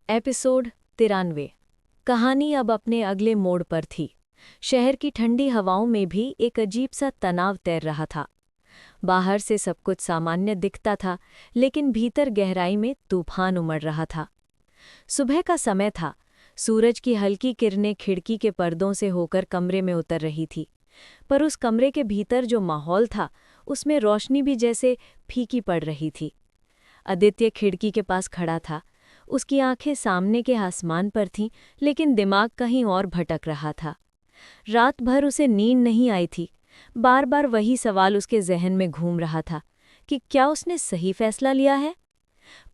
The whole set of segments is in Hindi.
एपिसोड 93। कहानी अब अपने अगले मोड़ पर थी। शहर की ठंडी हवाओं में भी एक अजीब सा तनाव तैर रहा था। बाहर से सब कुछ सामान्य दिखता था, लेकिन भीतर गहराई में तूफान उमड़ रहा था। सुबह का समय था। सूरज की हल्की किरणें खिड़की के पर्दों से होकर कमरे में उतर रही थी, पर उस कमरे के भीतर जो माहौल था उसमें रोशनी भी जैसे फीकी पड़ रही थी। आदित्य खिड़की के पास खड़ा था। उसकी आंखें सामने के आसमान पर थीं, लेकिन दिमाग कहीं और भटक रहा था। रात भर उसे नींद नहीं आई थी। बार बार वही सवाल उसके जहन में घूम रहा था कि क्या उसने सही फैसला लिया है।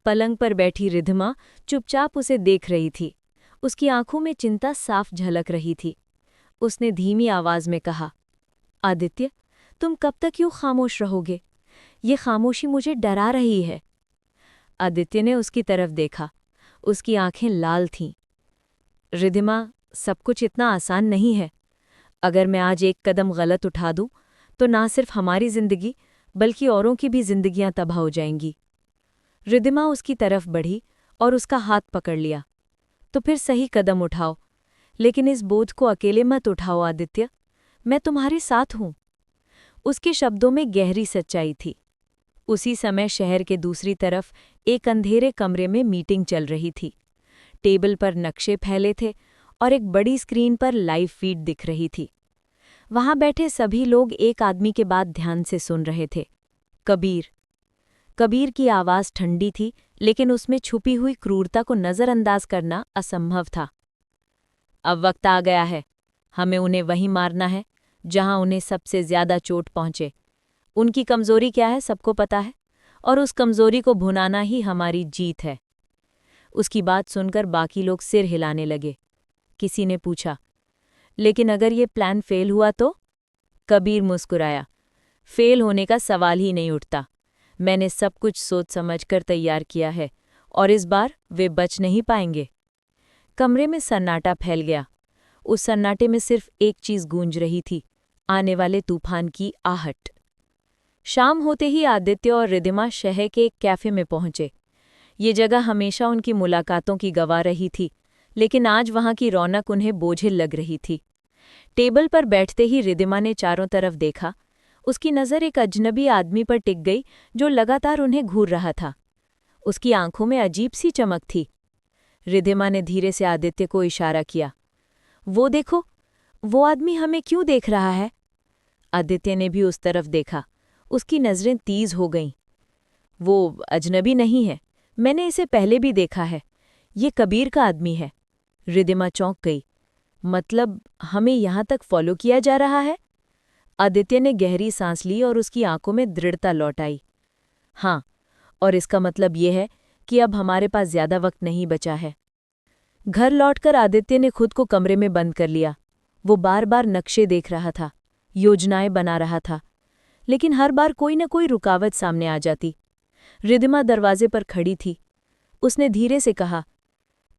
पलंग पर बैठी रिधमा चुपचाप उसे देख रही थी। उसकी आंखों में चिंता साफ झलक रही थी। उसने धीमी आवाज में कहा, आदित्य, तुम कब तक यूं खामोश रहोगे? ये खामोशी मुझे डरा रही है। आदित्य ने उसकी तरफ देखा। उसकी आंखें लाल थीं। रिधिमा, सब कुछ इतना आसान नहीं है। अगर मैं आज एक कदम गलत उठा दूं, तो ना सिर्फ हमारी जिंदगी बल्कि औरों की भी जिंदगियां तबाह हो जाएंगी। रिधिमा उसकी तरफ बढ़ी और उसका हाथ पकड़ लिया। तो फिर सही कदम उठाओ, लेकिन इस बोझ को अकेले मत उठाओ आदित्य। मैं तुम्हारे साथ हूं। उसके शब्दों में गहरी सच्चाई थी। उसी समय शहर के दूसरी तरफ एक अंधेरे कमरे में मीटिंग चल रही थी। टेबल पर नक्शे फैले थे और एक बड़ी स्क्रीन पर लाइव फीड दिख रही थी। वहां बैठे सभी लोग एक आदमी के बात ध्यान से सुन रहे थे। कबीर। कबीर की आवाज ठंडी थी, लेकिन उसमें छुपी हुई क्रूरता को नजरअंदाज करना असंभव था। अब वक्त आ गया है। हमें उन्हें वहीं मारना है जहां उन्हें सबसे ज्यादा चोट पहुंचे। उनकी कमजोरी क्या है सबको पता है, और उस कमजोरी को भुनाना ही हमारी जीत है। उसकी बात सुनकर बाकी लोग सिर हिलाने लगे। किसी ने पूछा, लेकिन अगर ये प्लान फेल हुआ तो? कबीर मुस्कुराया, फेल होने का सवाल ही नहीं उठता। मैंने सब कुछ सोच समझकर तैयार किया है, और इस बार वे बच नहीं पाएंगे। कमरे में सन्नाटा फैल गया। उस सन्नाटे में सिर्फ एक चीज गूंज रही थी, आने वाले तूफान की आहट। शाम होते ही आदित्य और रिधिमा शहर के एक कैफे में पहुंचे। ये जगह हमेशा उनकी मुलाकातों की गवाह रही थी, लेकिन आज वहां की रौनक उन्हें बोझिल लग रही थी। टेबल पर बैठते ही रिधिमा ने चारों तरफ देखा। उसकी नज़र एक अजनबी आदमी पर टिक गई जो लगातार उन्हें घूर रहा था। उसकी आंखों में अजीब सी चमक थी। रिधिमा ने धीरे से आदित्य को इशारा किया, वो देखो, वो आदमी हमें क्यों देख रहा है? आदित्य ने भी उस तरफ देखा। उसकी नज़रें तेज हो गईं। वो अजनबी नहीं है, मैंने इसे पहले भी देखा है। ये कबीर का आदमी है। रिधिमा चौंक गई। मतलब हमें यहाँ तक फॉलो किया जा रहा है? आदित्य ने गहरी सांस ली और उसकी आंखों में दृढ़ता लौट आई। हाँ, और इसका मतलब ये है कि अब हमारे पास ज्यादा वक्त नहीं बचा है। घर लौटकर आदित्य ने खुद को कमरे में बंद कर लिया। वो बार बार नक्शे देख रहा था, योजनाएं बना रहा था, लेकिन हर बार कोई न कोई रुकावट सामने आ जाती। रिधिमा दरवाजे पर खड़ी थी। उसने धीरे से कहा,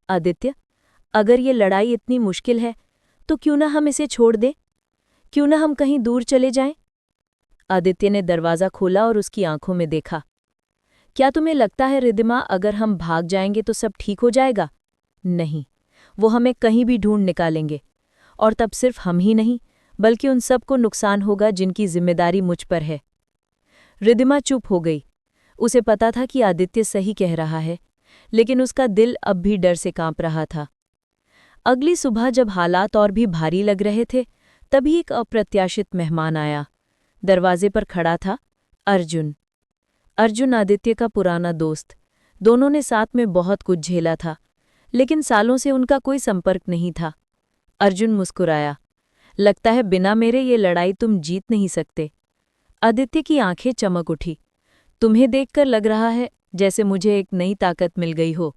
आदित्य, अगर ये लड़ाई इतनी मुश्किल है तो क्यों ना हम इसे छोड़ दें? क्यों ना हम कहीं दूर चले जाएं? आदित्य ने दरवाज़ा खोला और उसकी आंखों में देखा। क्या तुम्हें लगता है रिधिमा, अगर हम भाग जाएंगे तो सब ठीक हो जाएगा? नहीं, वो हमें कहीं भी ढूंढ निकालेंगे, और तब सिर्फ हम ही नहीं बल्कि उन सबको नुकसान होगा जिनकी जिम्मेदारी मुझ पर है। रिधिमा चुप हो गई। उसे पता था कि आदित्य सही कह रहा है, लेकिन उसका दिल अब भी डर से कांप रहा था। अगली सुबह जब हालात और भी भारी लग रहे थे, तभी एक अप्रत्याशित मेहमान आया। दरवाजे पर खड़ा था अर्जुन। अर्जुन आदित्य का पुराना दोस्त। दोनों ने साथ में बहुत कुछ झेला था, लेकिन सालों से उनका कोई संपर्क नहीं था। अर्जुन मुस्कुराया, लगता है बिना मेरे ये लड़ाई तुम जीत नहीं सकते। आदित्य की आंखें चमक उठी। तुम्हें देखकर लग रहा है जैसे मुझे एक नई ताकत मिल गई हो।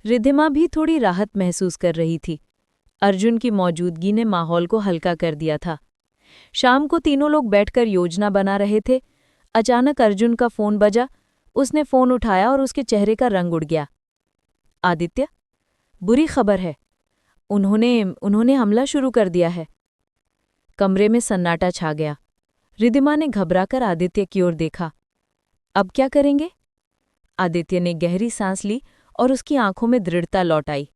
रिधिमा भी थोड़ी राहत महसूस कर रही थी। अर्जुन की मौजूदगी ने माहौल को हल्का कर दिया था। शाम को तीनों लोग बैठकर योजना बना रहे थे। अचानक अर्जुन का फोन बजा। उसने फोन उठाया और उसके चेहरे का रंग उड़ गया। आदित्य, बुरी खबर है। उन्होंने हमला शुरू कर दिया है। कमरे में सन्नाटा छा गया। रिधिमा ने घबराकर आदित्य की ओर देखा। अब क्या करेंगे? आदित्य ने गहरी सांस ली और उसकी आंखों में दृढ़ता लौट आई।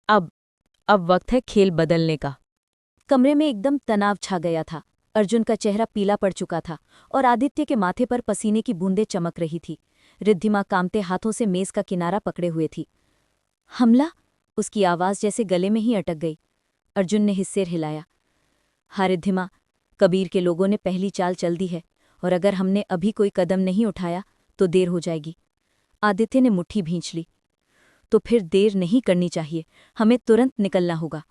अब वक्त है खेल बदलने का। कमरे में एकदम तनाव छा गया था। अर्जुन का चेहरा पीला पड़ चुका था और आदित्य के माथे पर पसीने की बूंदें चमक रही थी। रिद्धिमा कांपते हाथों से मेज का किनारा पकड़े हुए थी। हमला? उसकी आवाज जैसे गले में ही अटक गई। अर्जुन ने सिर हिलाया। हाँ रिद्धिमा, कबीर के लोगों ने पहली चाल चल दी है और अगर हमने अभी कोई कदम नहीं उठाया तो देर हो जाएगी। आदित्य ने मुट्ठी भींच ली। तो फिर देर नहीं करनी चाहिए, हमें तुरंत निकलना होगा।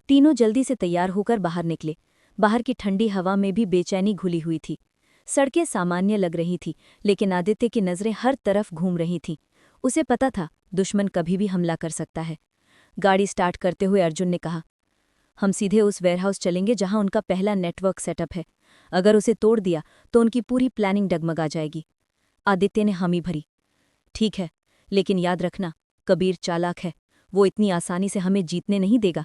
तीनों जल्दी से तैयार होकर बाहर निकले। बाहर की ठंडी हवा में भी बेचैनी घुली हुई थी। सड़कें सामान्य लग रही थी, लेकिन आदित्य की नज़रें हर तरफ घूम रही थीं। उसे पता था दुश्मन कभी भी हमला कर सकता है। गाड़ी स्टार्ट करते हुए अर्जुन ने कहा, हम सीधे उस वेयरहाउस चलेंगे जहां उनका पहला नेटवर्क सेटअप है। अगर उसे तोड़ दिया तो उनकी पूरी प्लानिंग डगमगा जाएगी। आदित्य ने हामी भरी। ठीक है, लेकिन याद रखना, कबीर चालाक है, वो इतनी आसानी से हमें जीतने नहीं देगा।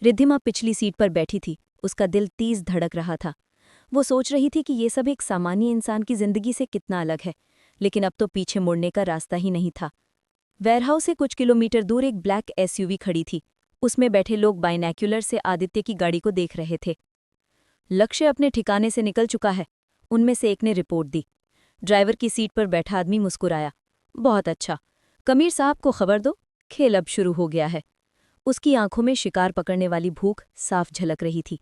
रिद्धिमा पिछली सीट पर बैठी थी। उसका दिल तेज धड़क रहा था। वो सोच रही थी कि ये सब एक सामान्य इंसान की जिंदगी से कितना अलग है, लेकिन अब तो पीछे मुड़ने का रास्ता ही नहीं था। वेयरहाउस से कुछ किलोमीटर दूर एक ब्लैक एसयूवी खड़ी थी। उसमें बैठे लोग बाइनैक्युलर से आदित्य की गाड़ी को देख रहे थे। लक्ष्य अपने ठिकाने से निकल चुका है, उनमें से एक ने रिपोर्ट दी। ड्राइवर की सीट पर बैठा आदमी मुस्कुराया। बहुत अच्छा, कबीर साहब को खबर दो, खेल अब शुरू हो गया है। उसकी आंखों में शिकार पकड़ने वाली भूख साफ झलक रही थी।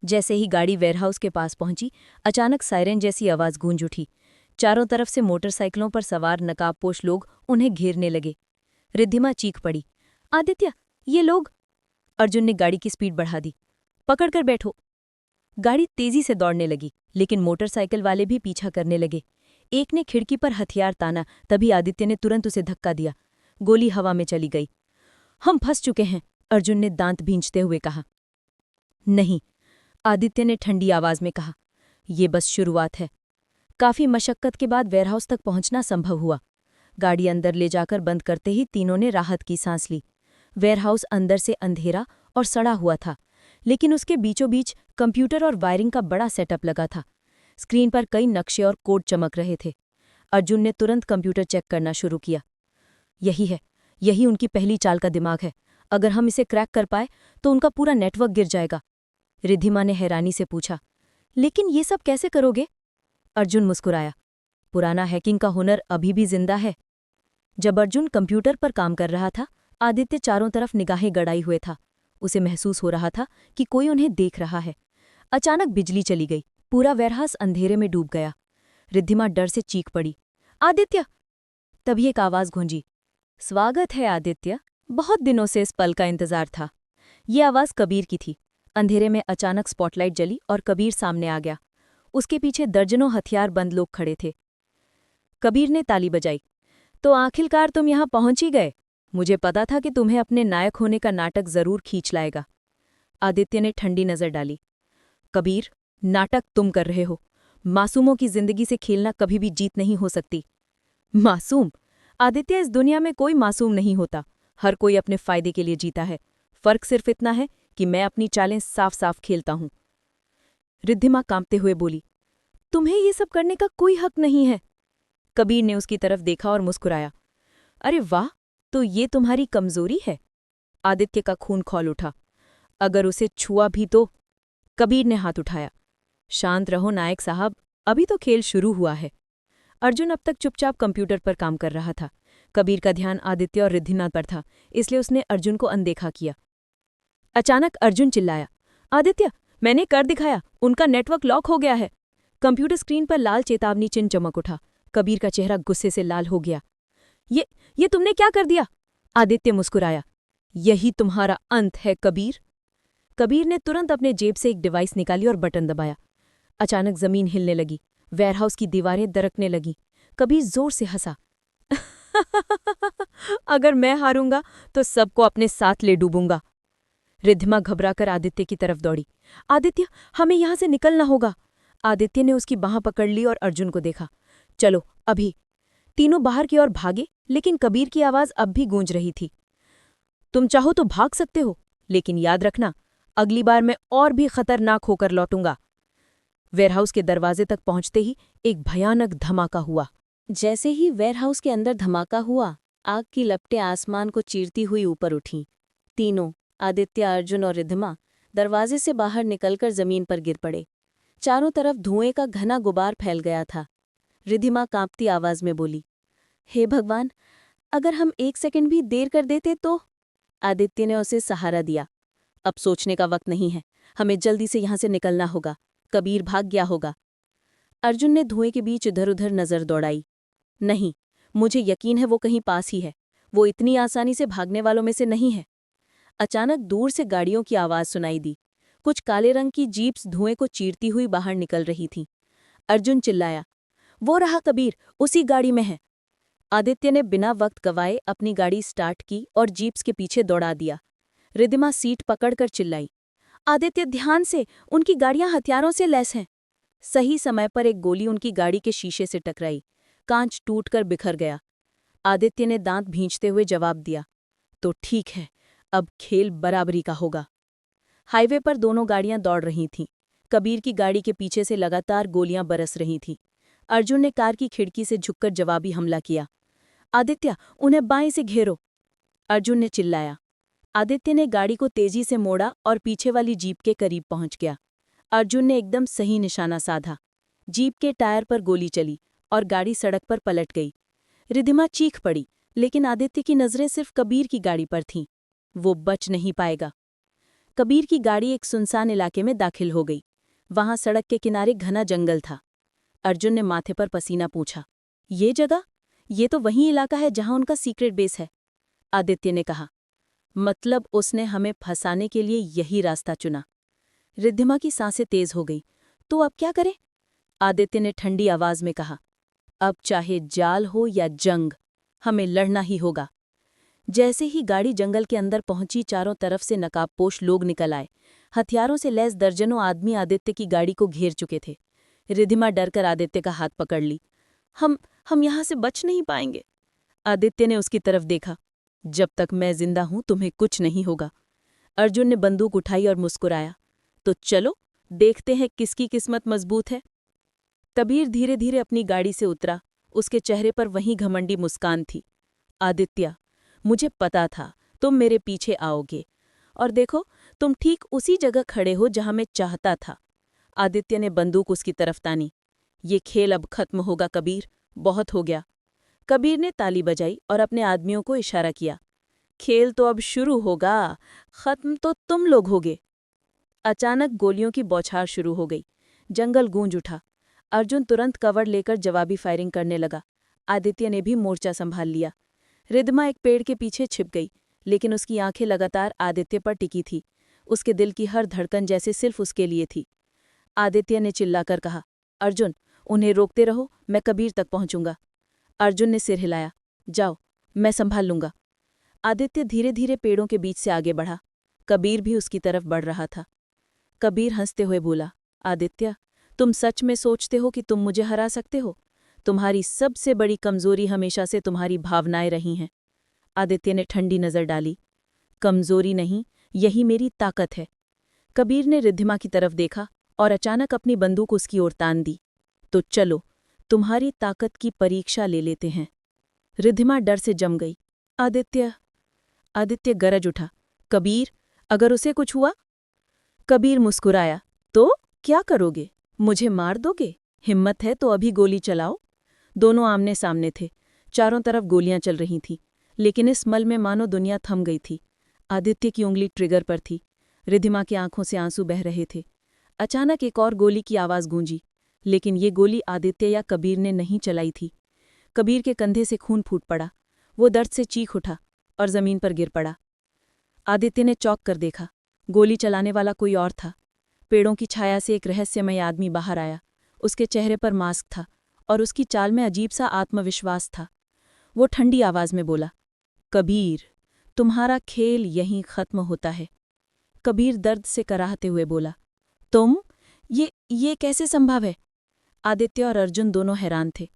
जैसे ही गाड़ी वेयरहाउस के पास पहुंची, अचानक सायरन जैसी आवाज गूंज उठी। चारों तरफ से मोटरसाइकिलों पर सवार नकाबपोश लोग उन्हें घेरने लगे। रिद्धिमा चीख पड़ी, आदित्य, ये लोग! अर्जुन ने गाड़ी की स्पीड बढ़ा दी। पकड़कर बैठो। गाड़ी तेजी से दौड़ने लगी, लेकिन मोटरसाइकिल वाले भी पीछा करने लगे। एक ने खिड़की पर हथियार ताना, तभी आदित्य ने तुरंत उसे धक्का दिया। गोली हवा में चली गई। हम फंस चुके हैं, अर्जुन ने दांत भींचते हुए कहा। नहीं, आदित्य ने ठंडी आवाज में कहा, ये बस शुरुआत है। काफी मशक्कत के बाद वेयरहाउस तक पहुंचना संभव हुआ। गाड़ी अंदर ले जाकर बंद करते ही तीनों ने राहत की सांस ली। वेयरहाउस अंदर से अंधेरा और सड़ा हुआ था, लेकिन उसके बीचों बीच कंप्यूटर और वायरिंग का बड़ा सेटअप लगा था। स्क्रीन पर कई नक्शे और कोड चमक रहे थे। अर्जुन ने तुरंत कंप्यूटर चेक करना शुरू किया। यही है, यही उनकी पहली चाल का दिमाग है। अगर हम इसे क्रैक कर पाए तो उनका पूरा नेटवर्क गिर जाएगा। रिद्धिमा ने हैरानी से पूछा, लेकिन ये सब कैसे करोगे? अर्जुन मुस्कुराया। पुराना हैकिंग का हुनर अभी भी जिंदा है। जब अर्जुन कंप्यूटर पर काम कर रहा था, आदित्य चारों तरफ निगाहें गड़ाई हुए था। उसे महसूस हो रहा था कि कोई उन्हें देख रहा है। अचानक बिजली चली गई। पूरा वेयरहाउस अंधेरे में डूब गया। रिद्धिमा डर से चीख पड़ी, आदित्य! तभी एक आवाज गूंजी, स्वागत है आदित्य, बहुत दिनों से इस पल का इंतजार था। ये आवाज कबीर की थी। अंधेरे में अचानक स्पॉटलाइट जली और कबीर सामने आ गया। उसके पीछे दर्जनों हथियारबंद लोग खड़े थे। कबीर ने ताली बजाई। तो आखिरकार तुम यहां पहुंच ही गए। मुझे पता था कि तुम्हें अपने नायक होने का नाटक जरूर खींच लाएगा। आदित्य ने ठंडी नजर डाली। कबीर, नाटक तुम कर रहे हो। मासूमों की जिंदगी से खेलना कभी भी जीत नहीं हो सकती। मासूम? आदित्य, इस दुनिया में कोई मासूम नहीं होता। हर कोई अपने फायदे के लिए जीता है। फर्क सिर्फ इतना है कि मैं अपनी चालें साफ साफ खेलता हूं। रिद्धिमा कांपते हुए बोली, तुम्हें ये सब करने का कोई हक नहीं है। कबीर ने उसकी तरफ देखा और मुस्कुराया। अरे वाह, तो ये तुम्हारी कमजोरी है? आदित्य का खून खौल उठा। अगर उसे छुआ भी तो? कबीर ने हाथ उठाया। शांत रहो नायक साहब, अभी तो खेल शुरू हुआ है। अर्जुन अब तक चुपचाप कंप्यूटर पर काम कर रहा था। कबीर का ध्यान आदित्य और रिद्धिमा पर था, इसलिए उसने अर्जुन को अनदेखा किया। अचानक अर्जुन चिल्लाया, आदित्य, मैंने कर दिखाया, उनका नेटवर्क लॉक हो गया है। कंप्यूटर स्क्रीन पर लाल चेतावनी चिन्ह चमक उठा। कबीर का चेहरा गुस्से से लाल हो गया। ये तुमने क्या कर दिया? आदित्य मुस्कुराया। यही तुम्हारा अंत है कबीर। कबीर ने तुरंत अपने जेब से एक डिवाइस निकाली और बटन दबाया। अचानक जमीन हिलने लगी। वेयरहाउस की दीवारें दरकने लगीं। कबीर जोर से हंसा। अगर मैं हारूंगा तो सबको अपने साथ ले डूबूंगा। रिद्धिमा घबराकर आदित्य की तरफ दौड़ी। आदित्य, हमें यहां से निकलना होगा। आदित्य ने उसकी बांह पकड़ ली और अर्जुन को देखा। चलो अभी। तीनों बाहर की ओर भागे, लेकिन कबीर की आवाज अब भी गूंज रही थी। तुम चाहो तो भाग सकते हो, लेकिन याद रखना, अगली बार मैं और भी खतरनाक होकर लौटूंगा। वेयरहाउस के दरवाजे तक पहुंचते ही एक भयानक धमाका हुआ। जैसे ही वेयरहाउस के अंदर धमाका हुआ, आग की लपटें आसमान को चीरती हुई ऊपर उठीं। तीनों, आदित्य, अर्जुन और रिद्धिमा, दरवाजे से बाहर निकलकर जमीन पर गिर पड़े। चारों तरफ धुएं का घना गुबार फैल गया था। रिद्धिमा कांपती आवाज में बोली, हे भगवान, अगर हम 1 सेकंड भी देर कर देते तो। आदित्य ने उसे सहारा दिया। अब सोचने का वक्त नहीं है, हमें जल्दी से यहां से निकलना होगा, कबीर भाग गया होगा। अर्जुन ने धुएं के बीच इधर उधर नजर दौड़ाई। नहीं, मुझे यकीन है वो कहीं पास ही है, वो इतनी आसानी से भागने वालों में से नहीं है। अचानक दूर से गाड़ियों की आवाज सुनाई दी। कुछ काले रंग की जीप्स धुएं को चीरती हुई बाहर निकल रही थीं। अर्जुन चिल्लाया, वो रहा कबीर, उसी गाड़ी में है। आदित्य ने बिना वक्त गवाए अपनी गाड़ी स्टार्ट की और जीप्स के पीछे दौड़ा दिया। रिद्धिमा सीट पकड़कर चिल्लाई, आदित्य ध्यान से, उनकी गाड़ियां हथियारों से लैस हैं। सही समय पर एक गोली उनकी गाड़ी के शीशे से टकराई। कांच टूटकर बिखर गया। आदित्य ने दांत भींचते हुए जवाब दिया, तो ठीक है, अब खेल बराबरी का होगा। हाईवे पर दोनों गाड़ियां दौड़ रही थीं। कबीर की गाड़ी के पीछे से लगातार गोलियां बरस रही थीं। अर्जुन ने कार की खिड़की से झुककर जवाबी हमला किया। आदित्य, उन्हें बाएं से घेरो, अर्जुन ने चिल्लाया। आदित्य ने गाड़ी को तेजी से मोड़ा और पीछे वाली जीप के करीब पहुंच गया। अर्जुन ने एकदम सही निशाना साधा। जीप के टायर पर गोली चली और गाड़ी सड़क पर पलट गई। रिद्धिमा चीख पड़ी, लेकिन आदित्य की नजरें सिर्फ कबीर की गाड़ी पर थीं। वो बच नहीं पाएगा। कबीर की गाड़ी एक सुनसान इलाके में दाखिल हो गई। वहां सड़क के किनारे घना जंगल था। अर्जुन ने माथे पर पसीना पूछा, ये जगह? ये तो वही इलाका है जहां उनका सीक्रेट बेस है। आदित्य ने कहा, मतलब उसने हमें फंसाने के लिए यही रास्ता चुना। रिद्धिमा की सांसें तेज हो गई। तो अब क्या करें? आदित्य ने ठंडी आवाज में कहा, अब चाहे जाल हो या जंग, हमें लड़ना ही होगा। जैसे ही गाड़ी जंगल के अंदर पहुंची, चारों तरफ से नकाबपोश लोग निकल आए। हथियारों से लैस दर्जनों आदमी आदित्य की गाड़ी को घेर चुके थे। रिद्धिमा डरकर आदित्य का हाथ पकड़ ली। हम यहां से बच नहीं पाएंगे। आदित्य ने उसकी तरफ देखा। जब तक मैं जिंदा हूं तुम्हें कुछ नहीं होगा। अर्जुन ने बंदूक उठाई और मुस्कुराया। तो चलो, देखते हैं किसकी किस्मत मजबूत है। कबीर धीरे धीरे अपनी गाड़ी से उतरा। उसके चेहरे पर वही घमंडी मुस्कान थी। आदित्य, मुझे पता था तुम मेरे पीछे आओगे, और देखो, तुम ठीक उसी जगह खड़े हो जहां मैं चाहता था। आदित्य ने बंदूक उसकी तरफ तानी। ये खेल अब खत्म होगा कबीर, बहुत हो गया। कबीर ने ताली बजाई और अपने आदमियों को इशारा किया। खेल तो अब शुरू होगा, खत्म तो तुम लोग होगे। अचानक गोलियों की बौछार शुरू हो गई। जंगल गूंज उठा। अर्जुन तुरंत कवर लेकर जवाबी फायरिंग करने लगा। आदित्य ने भी मोर्चा संभाल लिया। रिद्धिमा एक पेड़ के पीछे छिप गई, लेकिन उसकी आंखें लगातार आदित्य पर टिकी थी। उसके दिल की हर धड़कन जैसे सिर्फ उसके लिए थी। आदित्य ने चिल्लाकर कहा, अर्जुन, उन्हें रोकते रहो, मैं कबीर तक पहुंचूंगा। अर्जुन ने सिर हिलाया, जाओ, मैं संभाल लूंगा। आदित्य धीरे धीरे पेड़ों के बीच से आगे बढ़ा। कबीर भी उसकी तरफ बढ़ रहा था। कबीर हंसते हुए बोला, आदित्य, तुम सच में सोचते हो कि तुम मुझे हरा सकते हो? तुम्हारी सबसे बड़ी कमजोरी हमेशा से तुम्हारी भावनाएं रही हैं। आदित्य ने ठंडी नजर डाली। कमजोरी नहीं, यही मेरी ताकत है। कबीर ने रिद्धिमा की तरफ देखा और अचानक अपनी बंदूक उसकी ओर तान दी। तो चलो, तुम्हारी ताकत की परीक्षा ले लेते हैं। रिद्धिमा डर से जम गई। आदित्य गरज उठा, कबीर, अगर उसे कुछ हुआ? कबीर मुस्कुराया, तो क्या करोगे? मुझे मार दोगे? हिम्मत है तो अभी गोली चलाओ। दोनों आमने सामने थे। चारों तरफ गोलियां चल रही थीं, लेकिन इस मल में मानो दुनिया थम गई थी। आदित्य की उंगली ट्रिगर पर थी। रिद्धिमा की आंखों से आंसू बह रहे थे। अचानक एक और गोली की आवाज गूंजी, लेकिन ये गोली आदित्य या कबीर ने नहीं चलाई थी। कबीर के कंधे से खून फूट पड़ा। वो दर्द से चीख उठा और जमीन पर गिर पड़ा। आदित्य ने चौंक कर देखा। गोली चलाने वाला कोई और था। पेड़ों की छाया से एक रहस्यमय आदमी बाहर आया। उसके चेहरे पर मास्क था और उसकी चाल में अजीब सा आत्मविश्वास था। वो ठंडी आवाज में बोला, कबीर, तुम्हारा खेल यहीं खत्म होता है। कबीर दर्द से कराहते हुए बोला, तुम? ये कैसे संभव है? आदित्य और अर्जुन दोनों हैरान थे।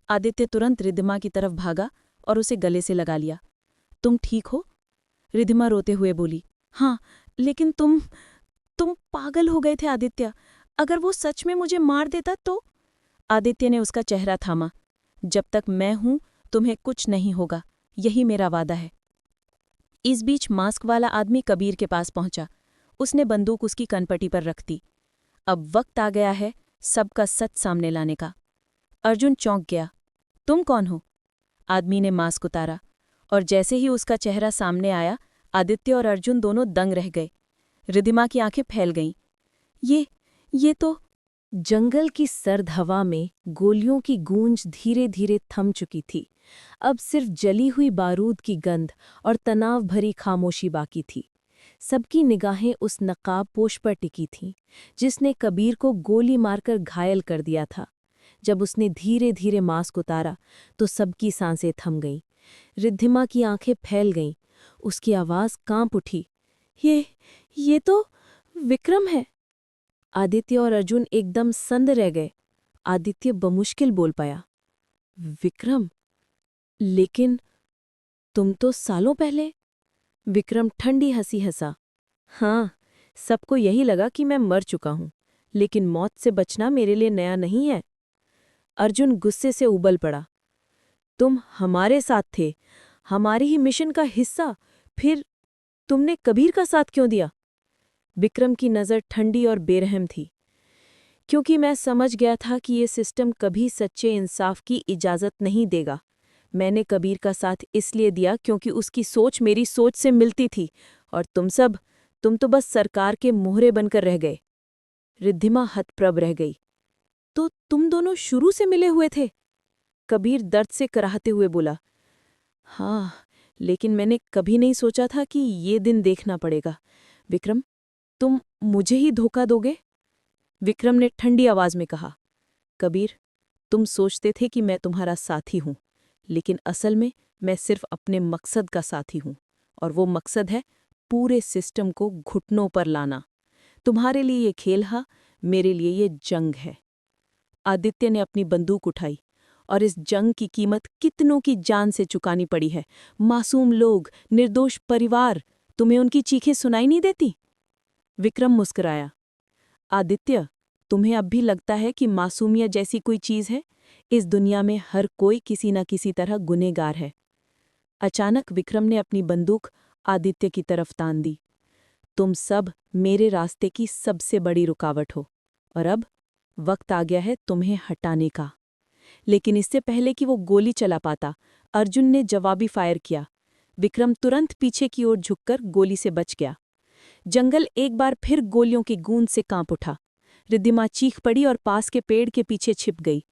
आदित्य तुरंत रिद्धिमा की तरफ भागा और उसे गले से लगा लिया। तुम ठीक हो? रिद्धिमा रोते हुए बोली, हाँ, लेकिन तुम पागल हो गए थे आदित्य। अगर वो सच में मुझे मार देता तो? आदित्य ने उसका चेहरा थामा। जब तक मैं हूं तुम्हें कुछ नहीं होगा, यही मेरा वादा है। इस बीच मास्क वाला आदमी कबीर के पास पहुंचा। उसने बंदूक उसकी कनपटी पर रख दी। अब वक्त आ गया है सबका सच सामने लाने का। अर्जुन चौंक गया। तुम कौन हो? आदमी ने मास्क उतारा, और जैसे ही उसका चेहरा सामने आया, आदित्य और अर्जुन दोनों दंग रह गए। रिद्धिमा की आंखें फैल गईं। ये तो। जंगल की सर्द हवा में गोलियों की गूंज धीरे धीरे थम चुकी थी। अब सिर्फ जली हुई बारूद की गंध और तनाव भरी खामोशी बाकी थी। सबकी निगाहें उस नकाबपोश पर टिकी थीं, जिसने कबीर को गोली मारकर घायल कर दिया था। जब उसने धीरे धीरे मास्क उतारा तो सबकी सांसें थम गईं। रिद्धिमा की आंखें फैल गईं। उसकी आवाज़ कांप उठी। ये तो विक्रम है। आदित्य और अर्जुन एकदम संद रह गए। आदित्य बमुश्किल बोल पाया, विक्रम? लेकिन तुम तो सालों पहले। विक्रम ठंडी हंसी हंसा। हाँ, सबको यही लगा कि मैं मर चुका हूं, लेकिन मौत से बचना मेरे लिए नया नहीं है। अर्जुन गुस्से से उबल पड़ा। तुम हमारे साथ थे, हमारे ही मिशन का हिस्सा, फिर तुमने कबीर का साथ क्यों दिया? विक्रम की नज़र ठंडी और बेरहम थी। क्योंकि मैं समझ गया था कि ये सिस्टम कभी सच्चे इंसाफ की इजाज़त नहीं देगा। मैंने कबीर का साथ इसलिए दिया क्योंकि उसकी सोच मेरी सोच से मिलती थी, और तुम तो बस सरकार के मोहरे बनकर रह गए। रिद्धिमा हतप्रभ रह गई। तो तुम दोनों शुरू से मिले हुए थे? कबीर दर्द से कराहते हुए बोला। हाँ, लेकिन मैंने कभी नहीं सोचा था कि ये दिन देखना पड़ेगा। विक्रम, तुम मुझे ही धोखा दोगे? विक्रम ने ठंडी आवाज में कहा। कबीर, तुम सोचते थे कि मैं तुम्हारा साथी हूं, लेकिन असल में मैं सिर्फ अपने मकसद का साथी हूं, और वो मकसद है पूरे सिस्टम को घुटनों पर लाना। तुम्हारे लिए ये खेल है, मेरे लिए ये जंग है। आदित्य ने अपनी बंदूक उठाई। और इस जंग की कीमत कितनों की जान से चुकानी पड़ी है। मासूम लोग, निर्दोष परिवार, तुम्हें उनकी चीखें सुनाई नहीं देती? विक्रम मुस्कुराया। आदित्य, तुम्हें अब भी लगता है कि मासूमियत जैसी कोई चीज है? इस दुनिया में हर कोई किसी न किसी तरह गुनहगार है। अचानक विक्रम ने अपनी बंदूक आदित्य की तरफ तान दी। तुम सब मेरे रास्ते की सबसे बड़ी रुकावट हो, और अब वक्त आ गया है तुम्हें हटाने का। लेकिन इससे पहले कि वो गोली चला पाता, अर्जुन ने जवाबी फायर किया। विक्रम तुरंत पीछे की ओर झुककर गोली से बच गया। जंगल एक बार फिर गोलियों की गूंज से कांप उठा। रिद्धिमा चीख पड़ी और पास के पेड़ के पीछे छिप गई।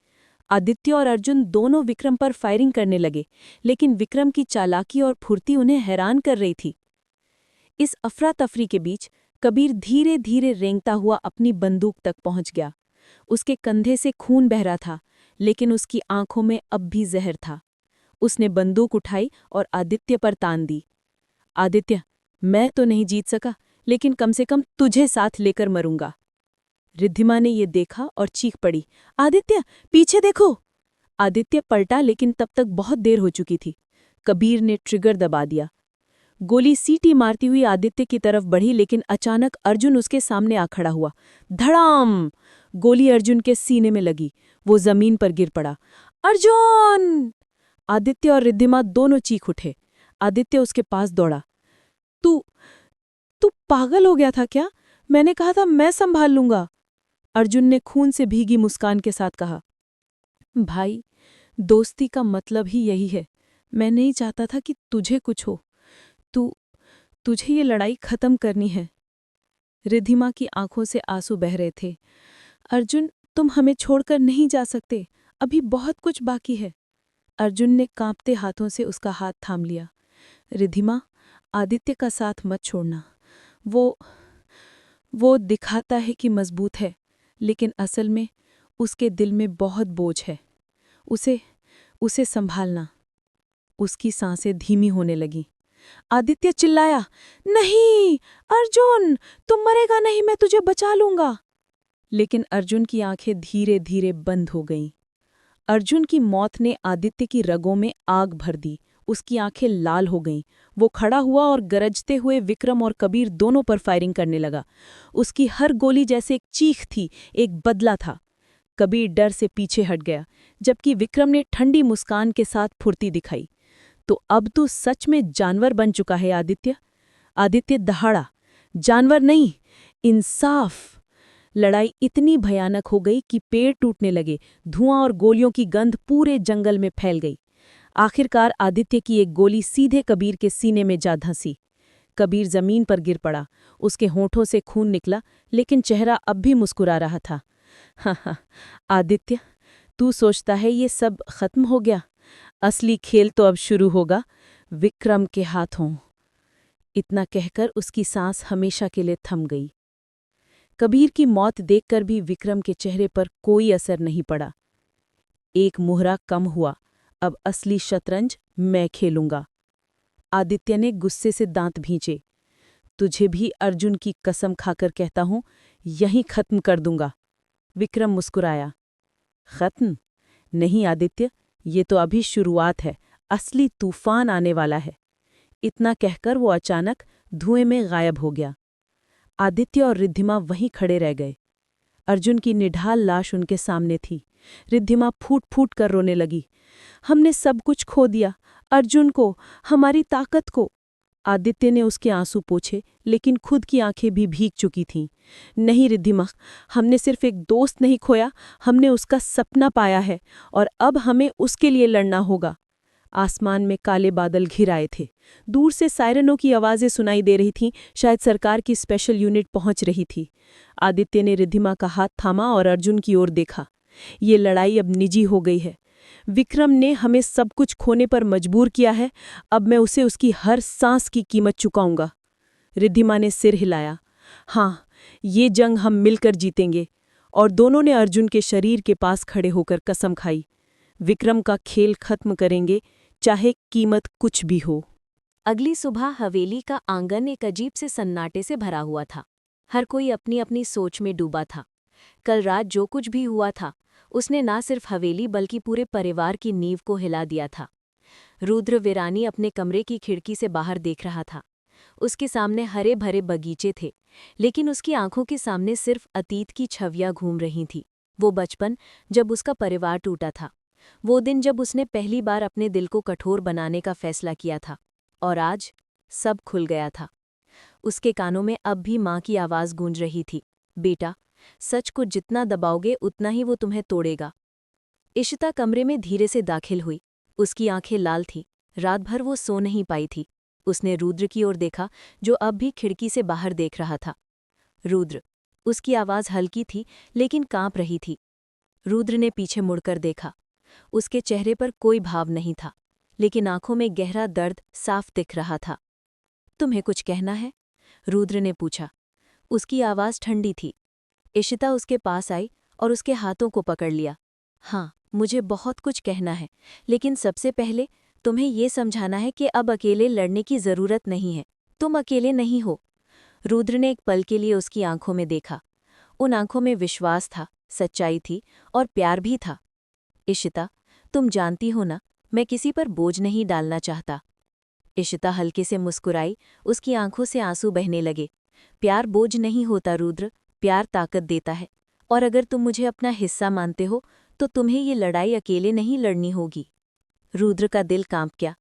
आदित्य और अर्जुन दोनों विक्रम पर फायरिंग करने लगे, लेकिन विक्रम की चालाकी और फुर्ती उन्हें हैरान कर रही थी। इस अफरा तफरी के बीच कबीर धीरे धीरे रेंगता हुआ अपनी बंदूक तक पहुंच गया। उसके कंधे से खून बह रहा था, लेकिन उसकी आंखों में अब भी जहर था। उसने बंदूक उठाई और आदित्य पर तान दी। आदित्य, मैं तो नहीं जीत सका, लेकिन कम से कम तुझे साथ लेकर मरूंगा। रिद्धिमा ने ये देखा और चीख पड़ी, आदित्य, पीछे देखो। आदित्य पलटा, लेकिन तब तक बहुत देर हो चुकी थी। कबीर ने ट्रिगर दबा दिया। गोली सीटी मारती हुई आदित्य की तरफ बढ़ी, लेकिन अचानक अर्जुन उसके सामने आ खड़ा हुआ। धड़ाम! गोली अर्जुन के सीने में लगी। वो जमीन पर गिर पड़ा। अर्जुन! आदित्य और रिद्धिमा दोनों चीख उठे। आदित्य उसके पास दौड़ा। तू तू पागल हो गया था क्या? मैंने कहा था मैं संभाल लूंगा। अर्जुन ने खून से भीगी मुस्कान के साथ कहा। भाई, दोस्ती का मतलब ही यही है। मैं नहीं चाहता था कि तुझे कुछ हो। तुझे ये लड़ाई खत्म करनी है। रिद्धिमा की आंखों से आंसू बह रहे थे। अर्जुन, तुम हमें छोड़कर नहीं जा सकते, अभी बहुत कुछ बाकी है। अर्जुन ने कांपते हाथों से उसका हाथ थाम लिया। रिद्धिमा, आदित्य का साथ मत छोड़ना। वो दिखाता है कि मजबूत है, लेकिन असल में उसके दिल में बहुत बोझ है। उसे संभालना। उसकी सांसें धीमी होने लगीं। आदित्य चिल्लाया, नहीं अर्जुन, तुम मरेगा नहीं, मैं तुझे बचा लूंगा। लेकिन अर्जुन की आंखें धीरे धीरे बंद हो गईं। अर्जुन की मौत ने आदित्य की रगों में आग भर दी। उसकी आंखें लाल हो गईं। वो खड़ा हुआ और गरजते हुए विक्रम और कबीर दोनों पर फायरिंग करने लगा। उसकी हर गोली जैसे एक चीख थी, एक बदला था। कबीर डर से पीछे हट गया, जबकि विक्रम ने ठंडी मुस्कान के साथ फुर्ती दिखाई। तो अब तू सच में जानवर बन चुका है आदित्य। आदित्य दहाड़ा, जानवर नहीं, इंसाफ। लड़ाई इतनी भयानक हो गई कि पेड़ टूटने लगे, धुआं और गोलियों की गंध पूरे जंगल में फैल गई। आखिरकार आदित्य की एक गोली सीधे कबीर के सीने में जा धंसी। कबीर जमीन पर गिर पड़ा, उसके होठों से खून निकला, लेकिन चेहरा अब भी मुस्कुरा रहा था। हाँ, आदित्य, तू सोचता है ये सब खत्म हो गया? असली खेल तो अब शुरू होगा, विक्रम के हाथों। इतना कहकर उसकी सांस हमेशा के लिए थम गई। कबीर की मौत देखकर भी विक्रम के चेहरे पर कोई असर नहीं पड़ा। एक मुहरा कम हुआ, अब असली शतरंज मैं खेलूंगा। आदित्य ने गुस्से से दांत भींचे। तुझे भी अर्जुन की कसम खाकर कहता हूं, यहीं खत्म कर दूंगा। विक्रम मुस्कुराया। खत्म? नहीं आदित्य, ये तो अभी शुरुआत है, असली तूफान आने वाला है। इतना कहकर वो अचानक धुएं में गायब हो गया। आदित्य और रिद्धिमा वहीं खड़े रह गए। अर्जुन की निढाल लाश उनके सामने थी। रिद्धिमा फूट फूट कर रोने लगी। हमने सब कुछ खो दिया, अर्जुन को, हमारी ताकत को। आदित्य ने उसके आंसू पोंछे, लेकिन खुद की आंखें भी भीग चुकी थीं। नहीं रिद्धिमा, हमने सिर्फ एक दोस्त नहीं खोया, हमने उसका सपना पाया है, और अब हमें उसके लिए लड़ना होगा। आसमान में काले बादल घिर आए थे। दूर से सायरनों की आवाज़ें सुनाई दे रही थीं, शायद सरकार की स्पेशल यूनिट पहुंच रही थी। आदित्य ने रिद्धिमा का हाथ थामा और अर्जुन की ओर देखा। ये लड़ाई अब निजी हो गई है। विक्रम ने हमें सब कुछ खोने पर मजबूर किया है, अब मैं उसे उसकी हर सांस की कीमत चुकाऊंगा। रिद्धिमा ने सिर हिलाया। हाँ, ये जंग हम मिलकर जीतेंगे। और दोनों ने अर्जुन के शरीर के पास खड़े होकर कसम खाई, विक्रम का खेल खत्म करेंगे, चाहे कीमत कुछ भी हो। अगली सुबह हवेली का आंगन एक अजीब से सन्नाटे से भरा हुआ था। हर कोई अपनी अपनी सोच में डूबा था। कल रात जो कुछ भी हुआ था, उसने ना सिर्फ हवेली बल्कि पूरे परिवार की नींव को हिला दिया था। रुद्र वीरानी अपने कमरे की खिड़की से बाहर देख रहा था। उसके सामने हरे भरे बगीचे थे, लेकिन उसकी आंखों के सामने सिर्फ अतीत की छवियां घूम रही थीं। वो बचपन, जब उसका परिवार टूटा था। वो दिन जब उसने पहली बार अपने दिल को कठोर बनाने का फैसला किया था। और आज सब खुल गया था। उसके कानों में अब भी माँ की आवाज़ गूंज रही थी, बेटा, सच को जितना दबाओगे उतना ही वो तुम्हें तोड़ेगा। इशिता कमरे में धीरे से दाखिल हुई। उसकी आंखें लाल थीं। रात भर वो सो नहीं पाई थी। उसने रुद्र की ओर देखा, जो अब भी खिड़की से बाहर देख रहा था। रुद्र। उसकी आवाज़ हल्की थी, लेकिन कांप रही थी। रुद्र ने पीछे मुड़कर देखा। उसके चेहरे पर कोई भाव नहीं था, लेकिन आंखों में गहरा दर्द साफ दिख रहा था। तुम्हें कुछ कहना है? रुद्र ने पूछा। उसकी आवाज़ ठंडी थी। इशिता उसके पास आई और उसके हाथों को पकड़ लिया। हाँ, मुझे बहुत कुछ कहना है, लेकिन सबसे पहले तुम्हें ये समझाना है कि अब अकेले लड़ने की ज़रूरत नहीं है। तुम अकेले नहीं हो। रुद्र ने एक पल के लिए उसकी आंखों में देखा। उन आंखों में विश्वास था, सच्चाई थी और प्यार भी था। इशिता, तुम जानती हो ना, मैं किसी पर बोझ नहीं डालना चाहता। इशिता हल्के से मुस्कुराई, उसकी आंखों से आंसू बहने लगे। प्यार बोझ नहीं होता रुद्र, प्यार ताकत देता है। और अगर तुम मुझे अपना हिस्सा मानते हो, तो तुम्हें ये लड़ाई अकेले नहीं लड़नी होगी। रुद्र का दिल कांप गया।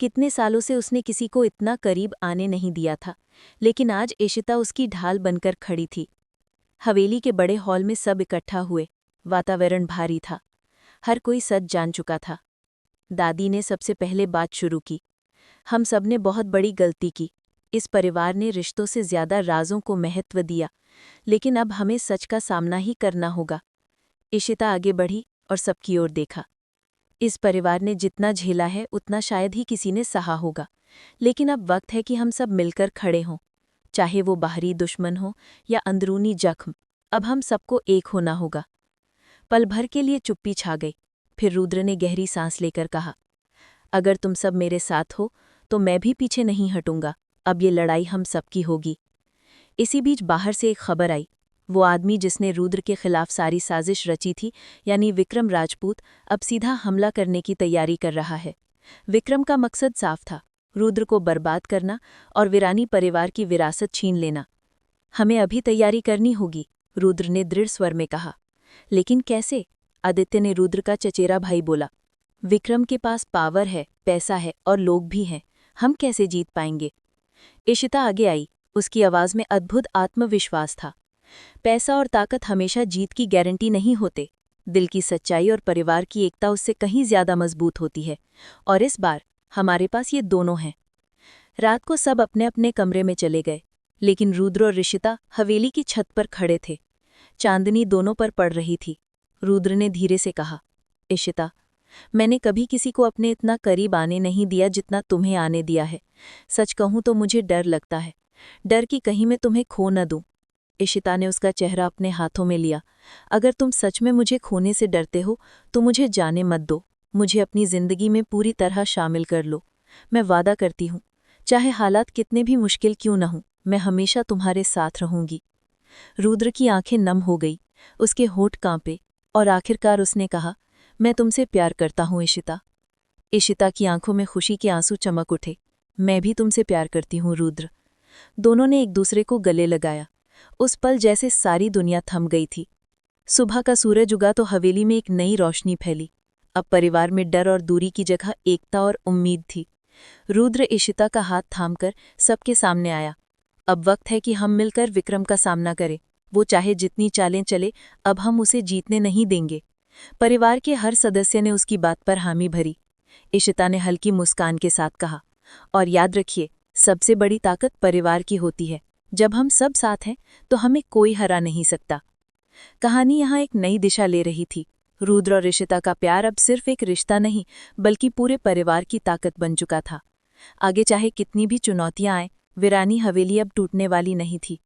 कितने सालों से उसने किसी को इतना करीब आने नहीं दिया था, लेकिन आज इशिता उसकी ढाल बनकर खड़ी थी। हवेली के बड़े हॉल में सब इकट्ठा हुए। वातावरण भारी था। हर कोई सच जान चुका था। दादी ने सबसे पहले बात शुरू की। हम सब ने बहुत बड़ी गलती की। इस परिवार ने रिश्तों से ज्यादा राजों को महत्व दिया, लेकिन अब हमें सच का सामना ही करना होगा। इशिता आगे बढ़ी और सबकी ओर देखा। इस परिवार ने जितना झेला है उतना शायद ही किसी ने सहा होगा, लेकिन अब वक्त है कि हम सब मिलकर खड़े हों। चाहे वो बाहरी दुश्मन हो या अंदरूनी जख्म, अब हम सबको एक होना होगा। पल भर के लिए चुप्पी छा गई। फिर रुद्र ने गहरी सांस लेकर कहा, अगर तुम सब मेरे साथ हो तो मैं भी पीछे नहीं हटूंगा। अब ये लड़ाई हम सबकी होगी। इसी बीच बाहर से एक खबर आई। वो आदमी जिसने रुद्र के खिलाफ सारी साजिश रची थी, यानी विक्रम राजपूत, अब सीधा हमला करने की तैयारी कर रहा है। विक्रम का मकसद साफ था, रुद्र को बर्बाद करना और वीरानी परिवार की विरासत छीन लेना। हमें अभी तैयारी करनी होगी, रुद्र ने दृढ़ स्वर में कहा। लेकिन कैसे? आदित्य ने रुद्र का चचेरा भाई बोला। विक्रम के पास पावर है, पैसा है और लोग भी हैं, हम कैसे जीत पाएंगे? इशिता आगे आई, उसकी आवाज में अद्भुत आत्मविश्वास था। पैसा और ताकत हमेशा जीत की गारंटी नहीं होते। दिल की सच्चाई और परिवार की एकता उससे कहीं ज्यादा मजबूत होती है, और इस बार हमारे पास ये दोनों हैं। रात को सब अपने अपने कमरे में चले गए, लेकिन रुद्र और ऋषिता हवेली की छत पर खड़े थे। चांदनी दोनों पर पड़ रही थी। रुद्र ने धीरे से कहा, इशिता, मैंने कभी किसी को अपने इतना करीब आने नहीं दिया जितना तुम्हें आने दिया है। सच कहूं तो मुझे डर लगता है, डर कि कहीं मैं तुम्हें खो न दूं। इशिता ने उसका चेहरा अपने हाथों में लिया। अगर तुम सच में मुझे खोने से डरते हो तो मुझे जाने मत दो, मुझे अपनी जिंदगी में पूरी तरह शामिल कर लो। मैं वादा करती हूँ, चाहे हालात कितने भी मुश्किल क्यों न हों, मैं हमेशा तुम्हारे साथ रहूंगी। रुद्र की आंखें नम हो गई, उसके होंठ कांपे, और आखिरकार उसने कहा, मैं तुमसे प्यार करता हूँ इशिता। इशिता की आंखों में खुशी के आंसू चमक उठे। मैं भी तुमसे प्यार करती हूँ रुद्र। दोनों ने एक दूसरे को गले लगाया। उस पल जैसे सारी दुनिया थम गई थी। सुबह का सूरज उगा तो हवेली में एक नई रोशनी फैली। अब परिवार में डर और दूरी की जगह एकता और उम्मीद थी। रुद्र इशिता का हाथ थामकर सबके सामने आया। अब वक्त है कि हम मिलकर विक्रम का सामना करें। वो चाहे जितनी चालें चले, अब हम उसे जीतने नहीं देंगे। परिवार के हर सदस्य ने उसकी बात पर हामी भरी। इशिता ने हल्की मुस्कान के साथ कहा, और याद रखिए, सबसे बड़ी ताकत परिवार की होती है। जब हम सब साथ हैं तो हमें कोई हरा नहीं सकता। कहानी यहाँ एक नई दिशा ले रही थी। रुद्र और इशिता का प्यार अब सिर्फ एक रिश्ता नहीं, बल्कि पूरे परिवार की ताकत बन चुका था। आगे चाहे कितनी भी चुनौतियां आएं, वीरानी हवेली अब टूटने वाली नहीं थी।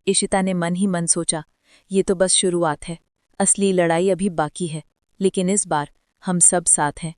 इशिता ने मन ही मन सोचा, ये तो बस शुरुआत है, असली लड़ाई अभी बाकी है, लेकिन इस बार हम सब साथ हैं।